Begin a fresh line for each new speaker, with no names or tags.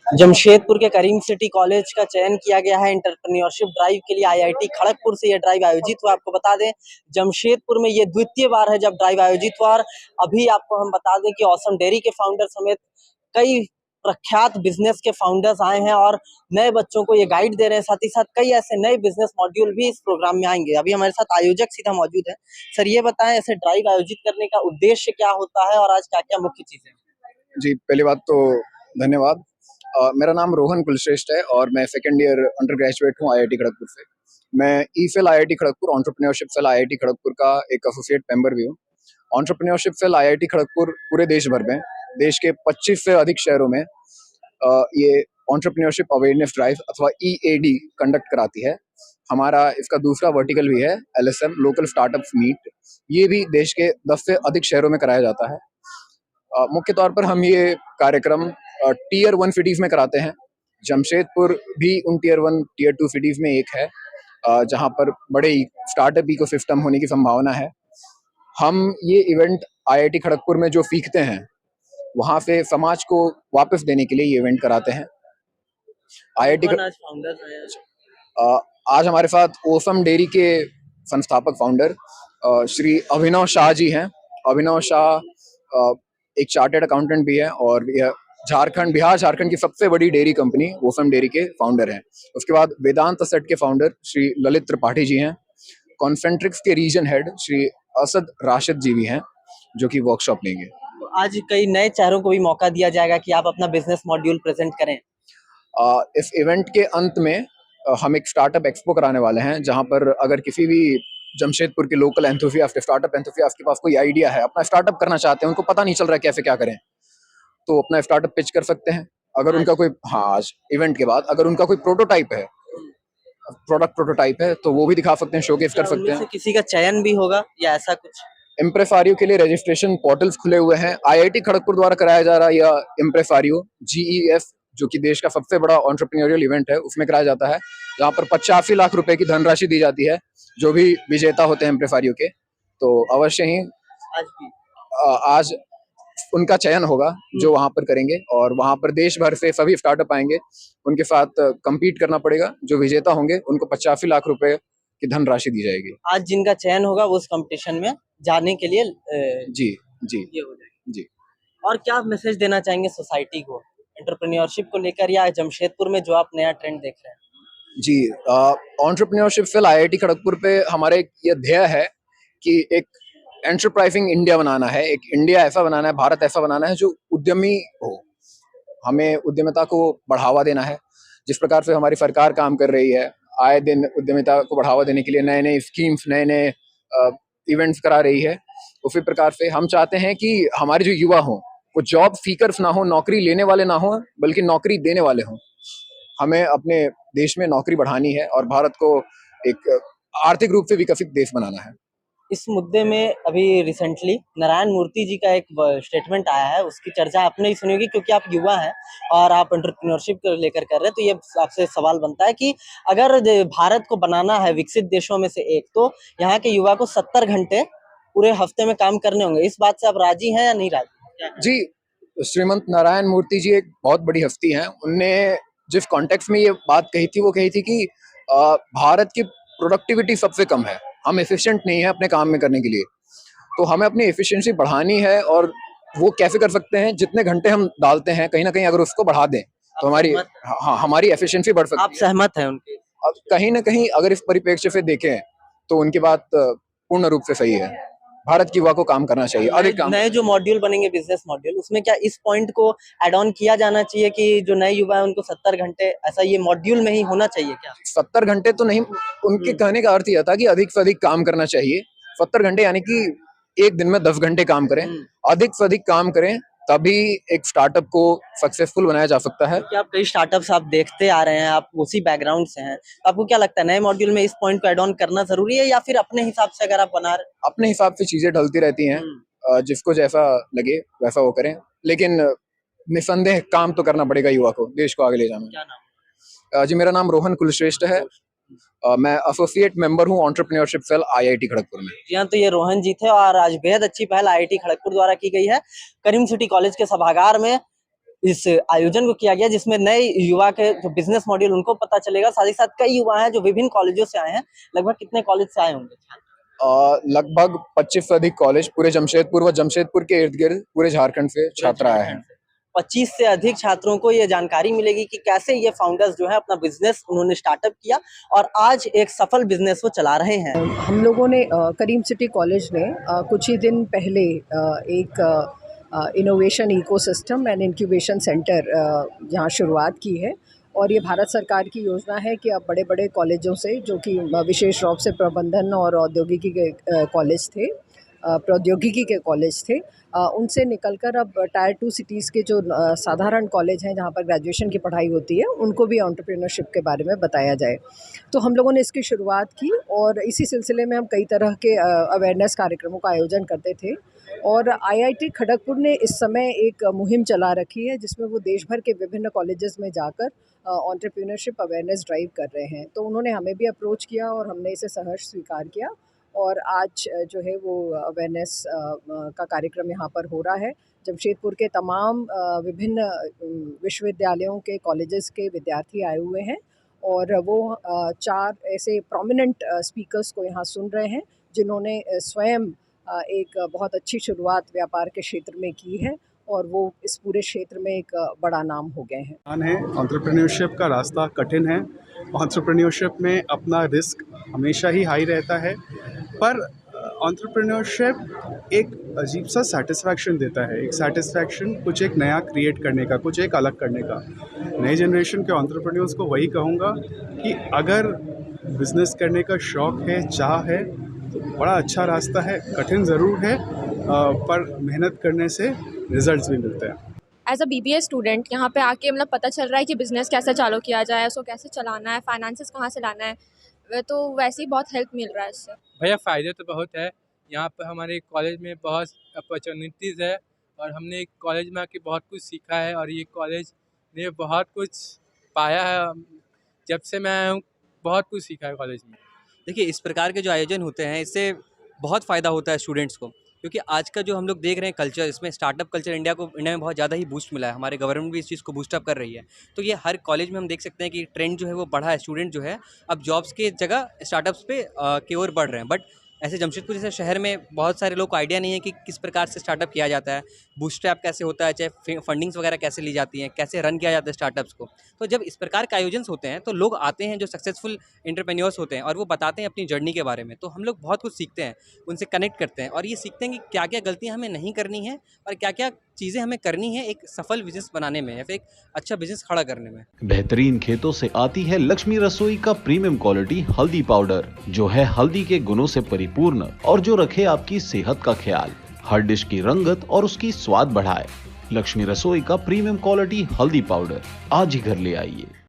जमशेदपुर के करीम city college का चयन किया गया है एंटरप्रेन्योरशिप ड्राइव के लिए। आईआईटी खड़गपुर से ये ड्राइव आयोजित हुआ। आपको बता दें, जमशेदपुर में ये द्वितीय बार है जब ड्राइव आयोजित हुआ। और अभी आपको हम बता दें कि ऑसम डेयरी के फाउंडर समेत कई प्रख्यात बिजनेस के फाउंडर्स आए हैं और नए बच्चों को ये गाइड दे रहे हैं। साथ ही साथ कई ऐसे नए बिजनेस मॉड्यूल भी इस प्रोग्राम में आएंगे। अभी हमारे साथ आयोजक सीधा मौजूद है। सर, ये बताएं, ऐसे ड्राइव आयोजित करने का उद्देश्य क्या होता है और आज क्या क्या मुख्य चीजें?
जी, पहली बात तो धन्यवाद। मेरा नाम रोहन कुलश्रेष्ठ है और मैं सेकंड ईयर अंडर ग्रेजुएट हूँ आईआईटी खड़गपुर से। मैं ईफिल IIT Kharagpur, entrepreneurship cell IIT Kharagpur का एक एसोसिएट मेंबर भी हूँ। एंटरप्रेन्योरशिप सेल आईआईटी खड़गपुर पूरे देश भर में, देश के 25 से अधिक शहरों में ये एंटरप्रेन्योरशिप अवेयरनेस ड्राइव अथवा ईएडी कंडक्ट कराती है। हमारा इसका दूसरा वर्टिकल भी है एलएसएम, लोकल स्टार्टअप्स मीट। ये भी देश के 10 से अधिक शहरों में कराया जाता है। मुख्य तौर पर हम ये कार्यक्रम टीयर 1 सिटीज में कराते हैं। जमशेदपुर भी उन टीयर 1 टीयर 2 सिटीज में एक है जहां पर बड़े स्टार्टअप इकोसिस्टम होने की संभावना है। हम ये इवेंट आईआईटी खड़गपुर में जो सीखते हैं वहां से समाज को वापस देने के लिए ये इवेंट कराते हैं। आईआईटी
आज फाउंडर्स हैं।
आज हमारे साथ ओसम डेयरी के संस्थापक फाउंडर श्री अभिनव शाह जी हैं। अभिनव शाह एक चार्टेड अकाउंटेंट भी है और यह बिहार झारखंड की सबसे बड़ी डेयरी कंपनी ओसम डेयरी के फाउंडर हैं। उसके बाद वेदांत सेट के फाउंडर श्री ललित त्रिपाठी जी हैं। कॉन्सेंट्रिक्स के रीजन हेड श्री असद राशिद जी भी हैं जो कि वर्कशॉप लेंगे।
तो आज कई नए चेहरों को भी मौका दिया जाएगा कि आप अपना बिजनेस मॉड्यूल प्रेजेंट करें।
इस इवेंट के अंत में हम एक स्टार्टअप एक्सपो कराने वाले हैं जहां पर अगर किसी भी जमशेदपुर के लोकल एंथुसियास्ट, स्टार्टअप एंथुसियास्ट के पास कोई आइडिया है, अपना स्टार्टअप करना चाहते हैं, उनको पता नहीं चल रहा है कैसे क्या करें, तो अपना स्टार्टअप पिच कर सकते हैं। अगर उनका कोई आज इवेंट के बाद अगर उनका कोई प्रोटोटाइप है, प्रोडक्ट प्रोटोटाइप है, तो वो भी दिखा सकते हैं, शोकेस कर सकते हैं।
किसी का चयन भी होगा या ऐसा कुछ?
इम्प्रेसारियो के लिए रजिस्ट्रेशन पोर्टल्स खुले हुए हैं। आईआईटी खड़गपुर द्वारा कराया जा रहा यह इम्प्रेसारियो जीईएफ, जो कि देश का सबसे बड़ा एंटरप्रेन्योरियल इवेंट है, उसमें कराया जाता है, जहां पर 85 लाख रुपए की धनराशि दी जाती है जो भी विजेता होते हैं इम्प्रेसारियो के। तो अवश्य ही आज उनका चयन होगा जो वहां पर करेंगे और वहां पर देश भर से सभी स्टार्टअप आएंगे, उनके साथ compete करना पड़ेगा। जो विजेता होंगे उनको 85 लाख रुपए की धनराशि दी जाएगी।
आज जिनका चयन होगा वो उस कंपटीशन में जाने के लिए
जी जी
ये हो जाएगा
जी।
और क्या मैसेज देना चाहेंगे सोसाइटी को एंटरप्रेन्योरशिप को लेकर, या जमशेदपुर में जो आप नया ट्रेंड देख रहे हैं?
जी, एंटरप्रेन्योरशिप सेल आईआईटी खड़गपुर पे हमारे ये ध्येय है कि एक एंटरप्राइजिंग इंडिया बनाना है, एक इंडिया ऐसा बनाना है, भारत ऐसा बनाना है जो उद्यमी हो। हमें उद्यमिता को बढ़ावा देना है। जिस प्रकार से हमारी सरकार काम कर रही है, आए दिन उद्यमिता को बढ़ावा देने के लिए नए नए स्कीम्स, नए नए इवेंट्स करा रही है, उसी प्रकार से हम चाहते हैं कि हमारे जो युवा हों वो जॉब सीकर्स ना हो, नौकरी लेने वाले ना हो, बल्कि नौकरी देने वाले हों। हमें अपने देश में नौकरी बढ़ानी है और भारत को एक आर्थिक रूप से विकसित देश बनाना है।
इस मुद्दे में अभी रिसेंटली नारायण मूर्ति जी का एक स्टेटमेंट आया है, उसकी चर्चा आपने ही सुनी होगी क्योंकि आप युवा हैं और आप एंटरप्रेन्योरशिप को लेकर कर रहे हैं। तो ये आपसे सवाल बनता है कि अगर भारत को बनाना है विकसित देशों में से एक, तो यहाँ के युवा को 70 घंटे पूरे हफ्ते में काम करने होंगे। इस बात से आप राजी हैं या नहीं राजी?
जी, श्रीमंत नारायण मूर्ति जी एक बहुत बड़ी हस्ती हैं। उनने जिस कॉन्टेक्स्ट में ये बात कही थी वो कही थी कि भारत की प्रोडक्टिविटी सबसे कम है, हम एफिशिएंट नहीं है अपने काम में करने के लिए, तो हमें अपनी एफिशिएंसी बढ़ानी है। और वो कैसे कर सकते हैं? जितने घंटे हम डालते हैं कहीं ना कहीं अगर उसको बढ़ा दें तो हमारी एफिशिएंसी बढ़ सकती है।
आप सहमत हैं उनकी?
अब कहीं ना कहीं अगर इस परिप्रेक्ष्य से देखें तो उनकी बात पूर्ण रूप से सही है। भारत की युवा को काम करना चाहिए, अधिक काम।
नए जो मॉड्यूल बनेंगे बिजनेस मॉड्यूल, उसमें क्या इस पॉइंट को ऐड ऑन किया जाना चाहिए कि जो नए युवा है उनको 70 घंटे ऐसा ये मॉड्यूल में ही होना चाहिए क्या?
70 घंटे तो नहीं, उनके कहने का अर्थ यह था कि अधिक से अधिक काम करना चाहिए। 70 घंटे यानी कि एक दिन में 10 घंटे काम करें, अधिक से अधिक काम करें, तभी एक स्टार्टअप को सक्सेसफुल बनाया जा सकता है।
क्या आप कई स्टार्टअप्स आप देखते आ रहे हैं, आप उसी बैकग्राउंड से हैं, तो आपको क्या लगता है नए मॉड्यूल में इस पॉइंट को ऐड ऑन करना जरूरी है या फिर अपने हिसाब से अगर आप बना रहे?
अपने हिसाब से चीजें ढलती रहती हैं, जिसको जैसा लगे वैसा वो करें, लेकिन निसंदेह काम तो करना पड़ेगा युवा को, देश को आगे ले जाना।
क्या नाम?
जी, मेरा नाम रोहन कुलश्रेष्ठ है। मैं एसोसिएट मेंबर हूँ एंटरप्रेन्योरशिप सेल आईआईटी खड़गपुर में।
जी हाँ, तो ये रोहन जी थे और आज बेहद अच्छी पहल आईआईटी खड़गपुर द्वारा की गई है। करीम सिटी कॉलेज के सभागार में इस आयोजन को किया गया, जिसमें नए युवा के जो बिजनेस मॉड्यूल उनको पता चलेगा। साथ ही साथ कई युवा हैं जो विभिन्न कॉलेजों से आए हैं। लगभग कितने कॉलेज से आए होंगे?
लगभग 25 से अधिक कॉलेज पूरे जमशेदपुर व जमशेदपुर के इर्द गिर्द पूरे झारखंड से छात्र आए हैं।
25 से अधिक छात्रों को ये जानकारी मिलेगी कि कैसे ये फाउंडर्स जो है अपना बिजनेस उन्होंने स्टार्टअप किया और आज एक सफल बिजनेस वो चला रहे हैं।
हम लोगों ने करीम सिटी कॉलेज ने कुछ ही दिन पहले एक innovation ecosystem and incubation centre यहाँ शुरुआत की है और ये भारत सरकार की योजना है कि अब बड़े बड़े कॉलेजों से, जो कि विशेष रूप से प्रबंधन और औद्योगिकी के कॉलेज थे, प्रौद्योगिकी के कॉलेज थे, उनसे निकलकर अब टायर 2 सिटीज़ के जो साधारण कॉलेज हैं जहाँ पर ग्रेजुएशन की पढ़ाई होती है, उनको भी एंटरप्रेन्योरशिप के बारे में बताया जाए। तो हम लोगों ने इसकी शुरुआत की और इसी सिलसिले में हम कई तरह के अवेयरनेस कार्यक्रमों का आयोजन करते थे और आईआईटी खड़गपुर ने इस समय एक मुहिम चला रखी है जिसमें वो देश भर के विभिन्न कॉलेजेस में जाकर एंटरप्रेन्योरशिप अवेयरनेस ड्राइव कर रहे हैं। तो उन्होंने हमें भी अप्रोच किया और हमने इसे सहर्ष स्वीकार किया और आज जो है वो अवेयरनेस का कार्यक्रम यहाँ पर हो रहा है। जमशेदपुर के तमाम विभिन्न विश्वविद्यालयों के कॉलेजेस के विद्यार्थी आए हुए हैं और वो 4 ऐसे प्रोमिनेंट स्पीकर्स को यहाँ सुन रहे हैं जिन्होंने स्वयं एक बहुत अच्छी शुरुआत व्यापार के क्षेत्र में की है और वो इस पूरे क्षेत्र में एक बड़ा नाम हो गए हैं।
एंटरप्रेन्योरशिप का रास्ता कठिन है। एंटरप्रेन्योरशिप में अपना रिस्क हमेशा ही हाई रहता है, पर एंटरप्रेन्योरशिप एक अजीब सा सेटिस्फैक्शन देता है। एक सेटिस्फैक्शन कुछ एक नया क्रिएट करने का, कुछ एक अलग करने का। नई जनरेशन के एंटरप्रेन्योर्स को वही कहूँगा कि अगर बिज़नेस करने का शौक़ है, चाह है, तो बड़ा अच्छा रास्ता है। कठिन ज़रूर है, पर मेहनत करने से रिजल्ट्स भी मिलते हैं।
एज अ BBA स्टूडेंट यहाँ पे आके मतलब पता चल रहा है कि बिज़नेस कैसे चालू किया जाए, उसको कैसे चलाना है, फाइनेंसेस कहाँ से लाना है, तो वैसे ही बहुत हेल्प मिल रहा है इससे।
भैया फ़ायदे तो बहुत है। यहाँ पर हमारे कॉलेज में बहुत अपॉर्चुनिटीज़ है और हमने कॉलेज में आके बहुत कुछ सीखा है और ये कॉलेज ने बहुत कुछ पाया है। जब से मैं आया हूँ बहुत कुछ सीखा है कॉलेज में।
देखिए, इस प्रकार के जो आयोजन होते हैं इससे बहुत फ़ायदा होता है स्टूडेंट्स को, क्योंकि आज का जो हम लोग देख रहे हैं कल्चर, इसमें स्टार्टअप कल्चर इंडिया में बहुत ज़्यादा ही बूस्ट मिला है। हमारे गवर्नमेंट भी इस चीज़ को बूस्टअप कर रही है। तो ये हर कॉलेज में हम देख सकते हैं कि ट्रेंड जो है वो बढ़ा है। स्टूडेंट जो है अब जॉब्स की जगह स्टार्टअप्स पे की ओर बढ़ रहे हैं। बट ऐसे जमशेदपुर जैसे शहर में बहुत सारे लोग को आइडिया नहीं है कि किस प्रकार से स्टार्टअप किया जाता है, बूस्टअप कैसे होता है, चाहे फंडिंग्स वगैरह कैसे ली जाती हैं, कैसे रन किया जाता है स्टार्टअप्स को। तो जब इस प्रकार के आयोजन होते हैं तो लोग आते हैं जो सक्सेसफुल एंटरप्रेन्योर्स होते हैं और वो बताते हैं अपनी जर्नी के बारे में। तो हम लोग बहुत कुछ सीखते हैं, उनसे कनेक्ट करते हैं और ये सीखते हैं कि क्या क्या गलतियाँ हमें नहीं करनी है और क्या क्या चीज़ें हमें करनी है एक सफल बिजनेस बनाने में या फिर एक अच्छा बिजनेस खड़ा करने में।
बेहतरीन खेतों से आती है लक्ष्मी रसोई का प्रीमियम क्वालिटी हल्दी पाउडर, जो है हल्दी के गुणों से परिपूर्ण और जो रखे आपकी सेहत का ख्याल, हर डिश की रंगत और उसकी स्वाद बढ़ाए। लक्ष्मी रसोई का प्रीमियम क्वालिटी हल्दी पाउडर आज ही घर ले आइए।